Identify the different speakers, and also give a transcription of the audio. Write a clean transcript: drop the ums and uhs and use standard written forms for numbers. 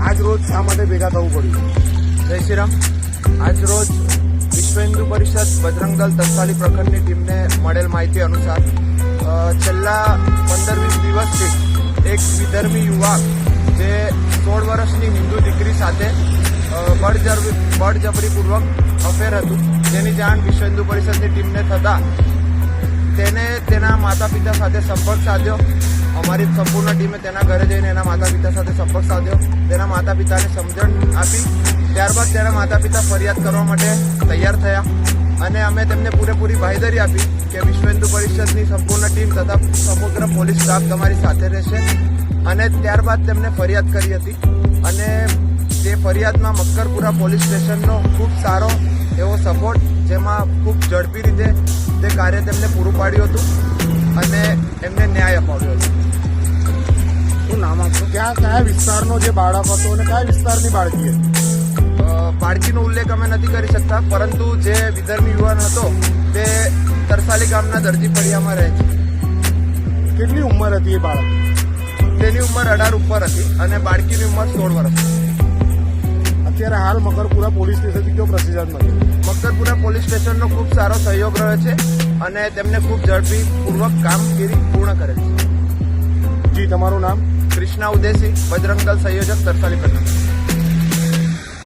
Speaker 1: આજ રોજ શા માટે ભેગા થવું પડ્યું?
Speaker 2: જય શ્રી રામ. આજ રોજ વિશ્વ હિન્દુ પરિષદ બજરંગ દળ તરસાલી પ્રખંડની ટીમને મળેલ માહિતી અનુસાર છેલ્લા 15-20 દિવસથી એક વિધર્મી યુવક જે 16 વર્ષની હિન્દુ દીકરી સાથે બળજબરીપૂર્વક અફેર હતું, તેની જાણ વિશ્વ હિન્દુ પરિષદની ટીમને થતાં તેને તેના માતા પિતા સાથે સંપર્ક સાધ્યો. અમારી સંપૂર્ણ ટીમે તેના ઘરે જઈને એના માતા પિતા સાથે સંપર્ક સાધ્યો, તેના માતા પિતાને સમજણ આપી. ત્યારબાદ તેના માતા પિતા ફરિયાદ કરવા માટે તૈયાર થયા અને અમે તેમને પૂરેપૂરી બાંહેધરી આપી કે વિશ્વ હિન્દુ પરિષદની સંપૂર્ણ ટીમ તથા સમગ્ર પોલીસ સ્ટાફ તમારી સાથે રહેશે. અને ત્યારબાદ તેમને ફરિયાદ કરી હતી અને તે ફરિયાદમાં મક્કરપુરા પોલીસ સ્ટેશનનો ખૂબ સારો એવો સપોર્ટ, જેમાં ખૂબ ઝડપી રીતે તે કાર્ય તેમને પૂરું પાડ્યું હતું અને એમને ન્યાય અપાવ્યો હતો.
Speaker 1: શું નામ આપશો? કયા વિસ્તારનો જે બાળક હતો અને કયા વિસ્તારની બાળકી હતી?
Speaker 2: બાળકીનો ઉલ્લેખ અમે નથી કરી શકતા, પરંતુ જે વિધર્મી યુવાન હતો તે તરસાલી ગામના દરજી ફળિયામાં રહે છે.
Speaker 1: કેટલી ઉંમર હતી એ બાળક?
Speaker 2: તેની ઉંમર 18 ઉપર હતી અને બાળકીની ઉંમર 16 વર્ષ.
Speaker 1: અત્યારે હાલ મકરપુરા પોલીસ સ્ટેશનથી કયો પ્રતિસાદ મળ્યો?
Speaker 2: મકરપુરા પોલીસ સ્ટેશનનો ખૂબ સારો સહયોગ રહ્યો છે અને તેમને ખૂબ ઝડપીપૂર્વક કામગીરી પૂર્ણ કરે છે.
Speaker 1: જી, તમારું નામ?
Speaker 2: કૃષ્ણા ઉદેસી, બજરંગ દળ સંયોજક, તરસાલી પ્રખંડ.